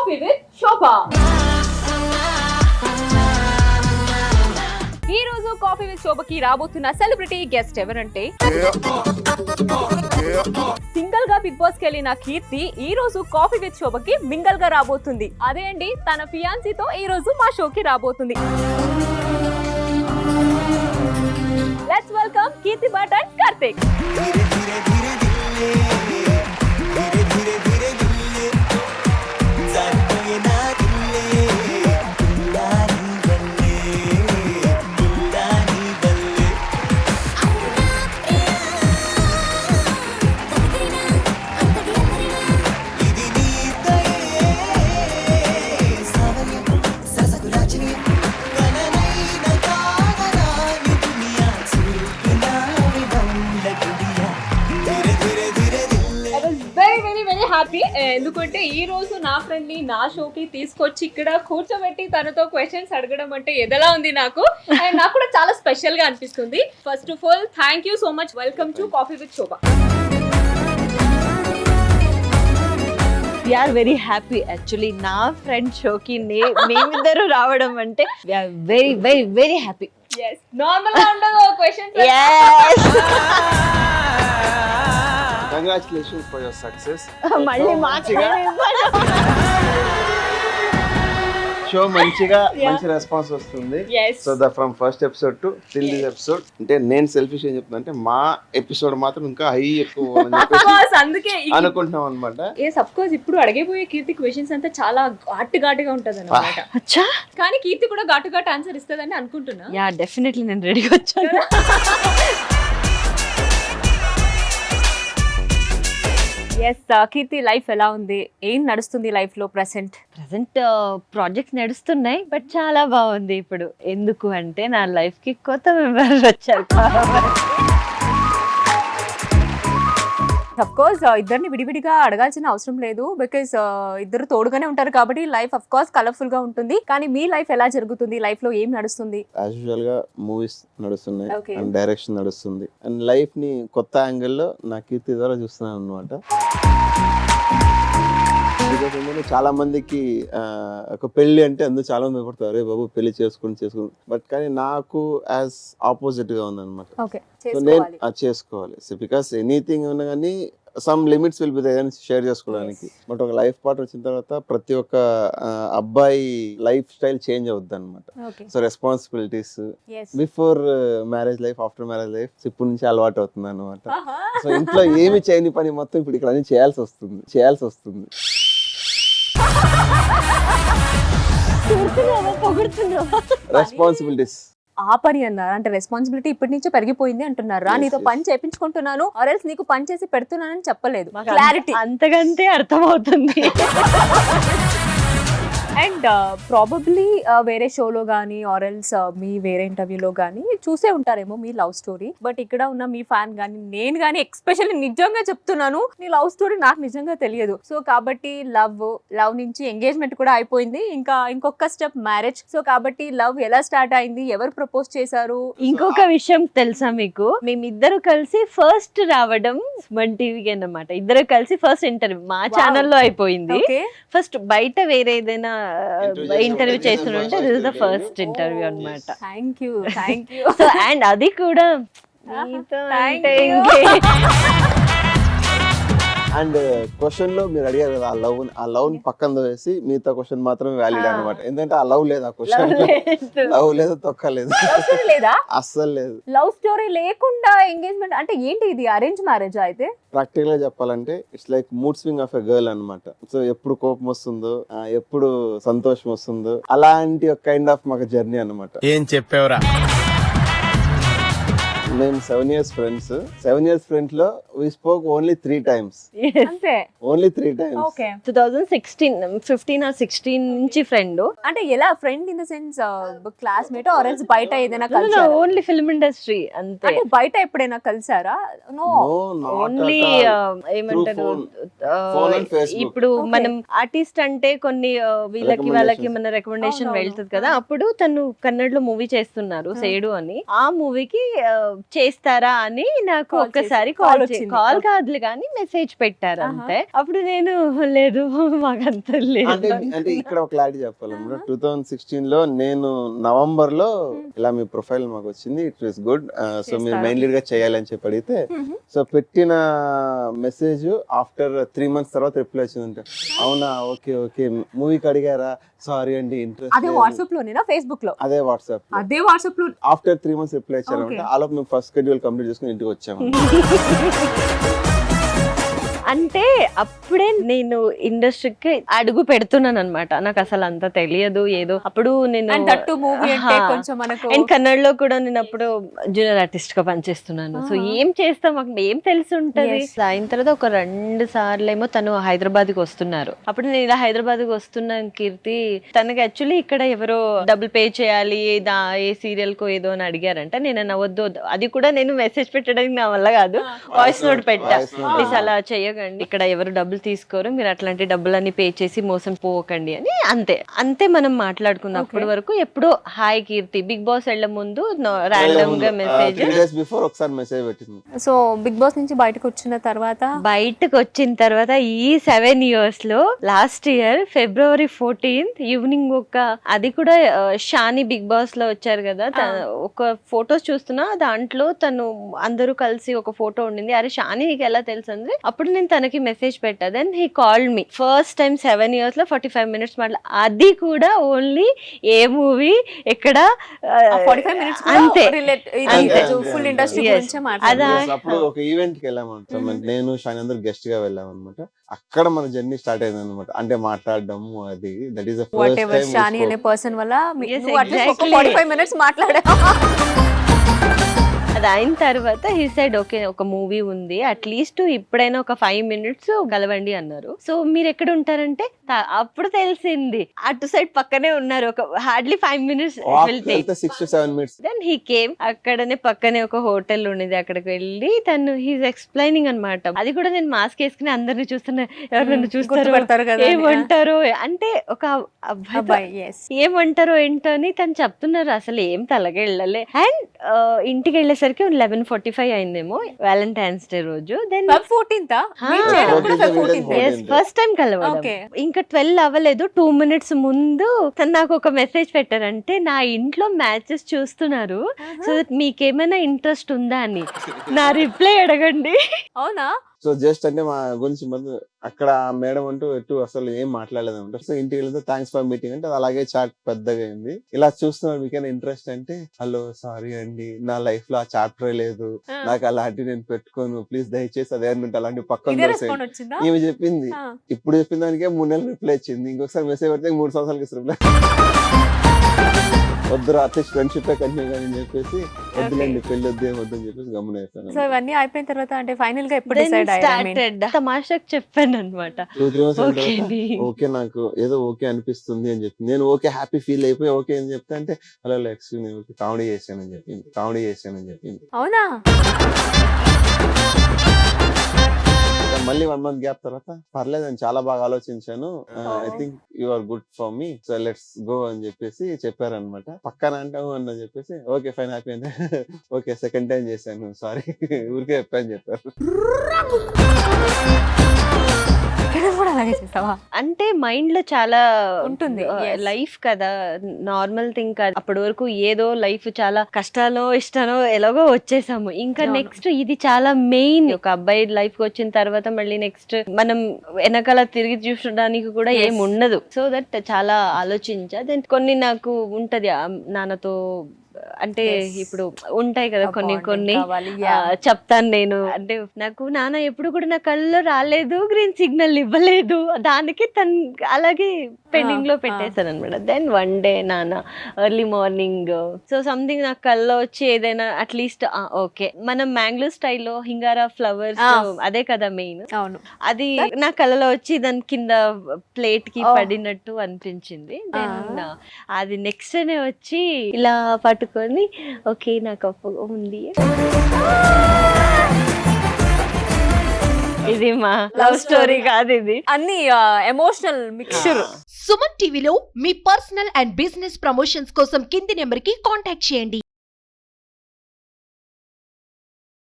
Coffee with Shobha. ఈ రోజు coffee with శోభకి రాబోతున్న సెలబ్రిటీ గెస్ట్ ఎవరంటే సింగిల్ గా బిగ్ బాస్ కి వెళ్ళిన కీర్తి ఈ రోజు కాఫీ విత్ శోభకి మింగల్ గా రాబోతుంది. అదే అండి తన ఫియాన్సీతో ఈ రోజు మా షోకి రాబోతుంది. Let's welcome Keerthi Bhat and Karthik. Happy ఎందుకంటే ఈ రోజు నా ఫ్రెండ్ ని నా షోకి తీసుకొచ్చి ఇక్కడ కూర్చోబెట్టి తనతో క్వశ్చన్స్ అడగడం అంటే ఎదలా ఉంది నాకు. అండ్ నాకు కూడా చాలా స్పెషల్ గా అనిపిస్తుంది. First of all thank you so much. Welcome to coffee with Shobha. We are very happy actually. నా ఫ్రెండ్ షోకి మేమిద్దరు రావడం అంటే we are very very very happy. yes normal గా ఉండదు questions. yes Congratulations for your success. మళ్ళీ show మంచిగా మంచి response వస్తుంది. So the from first episode to till this episode అంటే నేను సెల్ఫిష్ ఏం చెప్తున్నా అంటే మా ఎపిసోడ్ మాత్రం ఇంకా హై ఎక్కువ అందుకే అనుకుంటున్నాం అనమాట. అఫ్ కోర్స్ ఇప్పుడు అడిగిపోయే కీర్తి క్వశ్చన్స్ అంతా చాలా ఘాటుగా ఉంటది అనమాట. కానీ కీర్తి కూడా ఘాటు ఆన్సర్ ఇస్తుందని అనుకుంటున్నా. యా డెఫినెట్లీ నేను రెడీగా వచ్చాను. ఎస్ కీర్తి లైఫ్ ఎలా ఉంది? ఏం నడుస్తుంది లైఫ్ లో ప్రెసెంట్ ప్రాజెక్ట్స్ నడుస్తున్నాయి బట్ చాలా బాగుంది ఇప్పుడు. ఎందుకు అంటే నా లైఫ్ కి కొత్త మెంబర్స్ వచ్చారు. అఫ్ కోర్స్ ఇద్దరిని విడివిడిగా అడగాల్సిన అవసరం లేదు. బికాస్ ఇద్దరు తోడుగానే ఉంటారు కాబట్టి లైఫ్ అఫ్ కోర్స్ కలర్ఫుల్ గా ఉంటుంది. కానీ మీ లైఫ్ ఎలా జరుగుతుంది? లైఫ్ లో ఏం నడుస్తుంది? యాజ్ యూజువల్ గా మూవీస్ నడుస్తున్నాయి అండ్ డైరెక్షన్ నడుస్తుంది అండ్ లైఫ్ ని కొత్త యాంగిల్ లో నా కీర్తి ద్వారా చూస్తున్నాను అనమాట. చాలా మందికి ఒక పెళ్లి అంటే అందరూ చాలా మంది భయపడతారు, అరే బాబు పెళ్లి చేసుకుని బట్ కానీ నాకు యాజ్ ఆపోజిట్ గా ఉందన్నమాట. నేను చేసుకోవాలి బికాస్ ఎనీథింగ్ ఉన్నా కానీ some limits will be there share చేసుకోవడానికి. బట్ ఒక లైఫ్ పార్ట్నర్ వచ్చిన తర్వాత ప్రతి ఒక్క అబ్బాయి లైఫ్ స్టైల్ చేంజ్ అవుద్ది అనమాట. So responsibilities before marriage life, after marriage life ఇప్పటి నుంచి అలవాటు అవుతుంది అనమాట. సో ఇంట్లో ఏమి చేయని పని మొత్తం ఇప్పుడు ఇక్కడ అన్ని చేయాల్సి వస్తుంది. రెస్పాన్సిబిలిటీస్ ఆ పని అన్నారు అంటే రెస్పాన్సిబిలిటీ ఇప్పటి నుంచే పెరిగిపోయింది అంటున్నారా? నీతో పని చేయించుకుంటున్నాను ఆర్ఎల్స్ నీకు పని చేసి పెడుతున్నానని చెప్పలేదు. క్లారిటీ అంతకంటే అర్థమవుతుంది. అండ్ ప్రాబబ్లీ వేరే షోలో కానీ ఆర్ఎల్స్ మీ వేరే ఇంటర్వ్యూలో కానీ చూసే ఉంటారేమో మీ లవ్ స్టోరీ. బట్ ఇక్కడ ఉన్న మీ ఫ్యాన్ కానీ నేను కానీ ఎక్స్పెషల్లీ నిజంగా చెప్తున్నాను, నీ లవ్ స్టోరీ నాకు నిజంగా తెలియదు. సో కాబట్టి లవ్ నుంచి ఎంగేజ్మెంట్ కూడా అయిపోయింది, ఇంకొక స్టెప్ మ్యారేజ్. సో కాబట్టి లవ్ ఎలా స్టార్ట్ అయింది, ఎవరు ప్రపోజ్ చేశారు? ఇంకొక విషయం తెలుసా మీకు? మేమిద్దరు కలిసి ఫస్ట్ రావడం సుమన్ టీవీకి అన్నమాట. ఇద్దరు కలిసి ఫస్ట్ ఇంటర్వ్యూ మా ఛానల్లో అయిపోయింది. ఫస్ట్ బయట వేరే ఏదైనా ఇంటర్వ్యూ చేస్తుంటే this is the first interview అన్నమాట. Thank you. సో అండ్ అది కూడా అండ్ క్వశ్చన్ లో మీరు అడిగారు కదా ఆ లవ్ పక్కన వేసి మిగతా క్వశ్చన్ మాత్రమే వ్యాలిడ్ అనమాట. ఎందుకంటే ఆ లవ్ లేదు, ఆ క్వశ్చన్ లవ్ లేదు, తొక్కలేదు, అస్సలు లేదు. లవ్ స్టోరీ లేకుండా ఎంగేజ్మెంట్ అంటే ఏంటి? ఇది అరేంజ్ మ్యారేజ్ అయితే? ప్రాక్టికల్ గా చెప్పాలంటే it's like mood swing of a girl అనమాట. సో ఎప్పుడు కోపం వస్తుందో, ఎప్పుడు సంతోషం వస్తుందో అలాంటి ఒక కైండ్ ఆఫ్ మాకు జర్నీ అనమాట. ఏం చెప్పేవరా? మేము 7 years friends. 7 years friends లో we spoke only 3 times. అంతే, only 3 times. ఓకే. 2016 15 or 16 నుంచి ఫ్రెండ్. అంటే ఎలా friend in the sense classmate or else బయట ఏదైనా కలిసారా? ఓన్లీ ఫిల్మ్ ఇండస్ట్రీ అంతే. అంటే బయట ఎప్పుడైనా కలిసారా? నో, ఓన్లీ ఏమంటారు ఇప్పుడు మనం ఆర్టిస్ట్ అంటే కొన్ని వాళ్ళకి మన రికమెండేషన్ వెళ్తుంది కదా. అప్పుడు తను కన్నడలో మూవీ చేస్తున్నారు సేడు అని. ఆ మూవీకి చేస్తారా అని నాకు Call ఒకసారి చేసి- call కాల్ వచ్చింది. కాల్ కాదులు కానీ మెసేజ్ పెట్టారు అంతే. అప్పుడు నేను లేదు మాకంత లేదు అంటే ఇక్కడ ఒక క్లారిటీ చెప్పాలన్నమాట. 2016 లో నేను నవంబర్ లో ఇలా మీ ప్రొఫైల్ మాకు వచ్చింది, ఇట్ వాస్ గుడ్, సో మీరు మెయిన్ లీడ్ గా చేయాలని చెప్పి అడిగితే, సో పెట్టిన మెసేజ్ ఆఫ్టర్ 3 months తర్వాత రిప్లై వచ్చిందంటే, అవునా ఓకే ఓకే మూవీకి అడిగారా, సారీ అండి అదే ఇంట్రెస్ట్. వాట్సాప్ లోనేనా ఫేస్బుక్ లో? అదే వాట్సాప్ అదే వాట్సాప్ లో. ఆఫ్టర్ 3 months రిప్లై ఇచ్చారంటే ఆలోపు మేము ఫస్ట్ షెడ్యూల్ కంప్లీట్ చేసుకుని ఇంటికి వచ్చాము. అంటే అప్పుడే నేను ఇండస్ట్రీకి అడుగు పెడుతున్నాను అనమాట. నాకు అసలు అంత తెలియదు ఏదో. అప్పుడు నేను And that too movie అంటే కొంచెం మనకు అండ్ కన్నడలో కూడా నేను అప్పుడు జూనియర్ ఆర్టిస్ట్ గా పనిచేస్తున్నాను. సో ఏం చేస్తాం, మాకు ఏం తెలిసి ఉంటది. అయిన తర్వాత ఒక 2 సార్లు ఏమో తను హైదరాబాద్ కి వస్తున్నారు. అప్పుడు నేను ఇలా హైదరాబాద్ కి వస్తున్నాను కీర్తి, తనకి యాక్చువల్లీ ఇక్కడ ఎవరో డబుల్ పే చేయాలి ఏ సీరియల్ కో ఏదో అని అడిగారంట. నేను నవ్వద్దు, అది కూడా నేను మెసేజ్ పెట్టడానికి నా వల్ల కాదు, వాయిస్ నోట్ పెట్టా, ప్లీజ్ అలా చేయకండి, ఇక్కడ ఎవరు డబ్బులు తీసుకోరు, మీరు అట్లాంటి డబ్బులన్నీ పే చేసి మోసం పోకండి అని. అంతే మనం మాట్లాడుకుందాం. అప్పటి వరకు ఎప్పుడో హాయ్ కీర్తి, బిగ్ బాస్ వెళ్ళ ముందు ర్యాండమ్ గా మెసేజ్. 3 days బిఫోర్ ఒకసారి మెసేజ్ పెట్టింది. సో బిగ్ బాస్ నుంచి బయటకు వచ్చిన తర్వాత ఈ 7 years లో last year February 14th evening అది కూడా షాని బిగ్ బాస్ లో వచ్చారు కదా, ఒక ఫొటోస్ చూస్తున్నా, దాంట్లో తను అందరూ కలిసి ఒక ఫోటో ఉండింది. అరే షాని నీకు ఎలా తెలుసు అంటే, అప్పుడు నేను తనకి మెసేజ్ పెట్టా. Then he called me first time 7 years లో 45 minutes అది కూడా ఓన్లీ ఏ మూవీ ఎక్కడ 45 minutes అంతే. ఫుల్ ఇండస్ట్రీ గురించి అప్పుడు ఒక ఈవెంట్ కి వెళ్ళామంటాం, నేను షాని అందరూ గెస్ట్ గా వెళ్ళాం అనమాట. అక్కడ మన జర్నీ స్టార్ట్ అయింది అనమాట. అంటే మాట్లాడడం అది, that is the first time షాని అనే పర్సన్ వల్ల Yes, నువ్వు అట్లీస్ట్ ఒక exactly. 45 minutes మాట్లాడా. అది అయిన తర్వాత హీ సైడ్ ఓకే ఒక మూవీ ఉంది, అట్లీస్ట్ ఇప్పుడైనా ఒక 5 minutes కలవండి అన్నారు. సో మీరు ఎక్కడ ఉంటారంటే అప్పుడు తెలిసింది అటు సైడ్ పక్కనే ఉన్నారు, ఒక హార్డ్లీ 5 minutes వెళ్తే 6 to 7 minutes. Then he came. అక్కడనే పక్కనే ఒక హోటల్ ఉండేది, అక్కడికి వెళ్ళి తను హీస్ ఎక్స్ప్లెయినింగ్ అనమాట. అది కూడా నేను మాస్క్ వేసుకుని అందరిని చూస్తున్నా, ఎవరు నన్ను గుర్తుపడతారు చూస్తారు కదా ఏమంటారో, అంటే ఒక అబ్బాయి అబ్బాయి, yes. ఏమంటారో ఏంటో అని తను చెప్తున్నారు. అసలు ఏం తలగా వెళ్ళలే. అండ్ ఇంటికి వెళ్ళేసరికి 11:45 అయిందేమో, వ్యాలంటైన్స్ డే రోజు. Then Feb 14th first time కలవడం. Okay. ఇంకా 12 అవ్వలేదు, 2 minutes ముందు తను నాకు ఒక మెసేజ్ పెట్టారంటే, నా ఇంట్లో మ్యాచెస్ చూస్తున్నారు, సో మీకేమైనా ఇంట్రెస్ట్ ఉందా అని. నా రిప్లై అడగండి. అవునా? సో జస్ట్ అంటే మా గురించి ముందు అక్కడ మేడం అంటూ ఎటు అసలు ఏం మాట్లాడలేదు అనమాట. సో ఇంటికి వెళ్తే థ్యాంక్స్ ఫర్ మీటింగ్ అంటే, అది అలాగే చాట్ పెద్దగా అయింది. ఇలా చూస్తున్నారు మీకైనా ఇంట్రెస్ట్ అంటే, హలో సారీ అండి నా లైఫ్ లో ఆ చాప్టరే లేదు, నాకు అలాంటి నేను పెట్టుకోను, ప్లీజ్ దయచేసి అదే అంటే అలాంటి పక్కన ఇదే దోసేయండి. రెస్పాండ్ వచ్చిందా? ఈమె చెప్పింది. ఇప్పుడు చెప్పిన దానికే 3 నెలలు రిప్లై ఇచ్చింది. ఇంకొకసారి మెసేజ్ పెడితే 3 సంవత్సరాలకి రిప్లై. వద్దురా అట్లీస్ట్ ఫ్రెండ్షిప్ కంటిన్యూ కానీ అని చెప్పేసి, వద్దులేండి పెళ్లి వద్దే వద్దని చెప్పేసి గమ్మున అయిపోయాను. సో ఇవన్నీ అయిపోయిన తర్వాత అంటే ఫైనల్ గా ఎప్పుడు డిసైడ్ అయ్యారు? తమాషాకి చెప్పాను అనమాట, 2-3 months ఓకే నాకు ఏదో ఓకే అనిపిస్తుంది అని చెప్పి, నేను ఓకే హ్యాపీ ఫీల్ అయిపోయి ఓకే అని చెప్తే, అంటే అలా ఎక్స్క్యూజ్ నేను ఓకే కామెడీ చేశానని చెప్పింది. అవునా? మళ్ళీ 1 month గ్యాప్ తర్వాత పర్లేదు అని చాలా బాగా ఆలోచించాను, I think you are good for me, so let's go అని చెప్పేసి చెప్పారనమాట. పక్కన అంటావు అని చెప్పేసి ఓకే ఫైన్ హ్యాపీ అంటే ఓకే సెకండ్ టైం చేశాను సారీ ఊరికే చెప్పాను చెప్పారు. అంటే మైండ్ లో చాలా ఉంటుంది, లైఫ్ కదా, నార్మల్ థింగ్ కాదు. అప్పటి వరకు ఏదో లైఫ్ చాలా కష్టాలో ఇష్టానో ఎలాగో వచ్చేసాము. ఇంకా నెక్స్ట్ ఇది చాలా మెయిన్. ఒక అబ్బాయి లైఫ్ కి వచ్చిన తర్వాత మళ్ళీ నెక్స్ట్ మనం వెనకాల తిరిగి చూసడానికి కూడా ఏం ఉండదు. సో దట్ చాలా ఆలోచించా. దెన్ కొన్ని నాకు ఉంటది నాన్నతో, అంటే ఇప్పుడు ఉంటాయి కదా కొన్ని చెప్తాను నేను. అంటే నాకు నాన్న ఎప్పుడు కూడా నా కళ్ళలో రాలేదు, గ్రీన్ సిగ్నల్ ఇవ్వలేదు, దానికి తను అలాగే పెండింగ్ లో పెట్టేశాను అనమాట. దెన్ వన్ డే నాన్న ఎర్లీ మార్నింగ్ సో సంథింగ్ నాకు కళ్ళలో వచ్చి ఏదైనా అట్లీస్ట్ ఓకే మనం మ్యాంగ్లూ స్టైల్లో హింగారా ఫ్లవర్స్ అదే కదా మెయిన్, అది నా కళ్ళలో వచ్చి దాని కింద ప్లేట్ కి పడినట్టు అనిపించింది. దెన్ అది నెక్స్ట్ డే వచ్చి ఇలా పట్టుకొని ఓకే నాకు ఉంది. ఇది మా లవ్ స్టోరీ కాదు, ఇది అన్ని ఎమోషనల్ మిక్స్చర్. సుమన్ టీవీలో మీ పర్సనల్ అండ్ బిజినెస్ ప్రమోషన్స్ కోసం కింది నెంబర్ కి కాంటాక్ట్ చేయండి.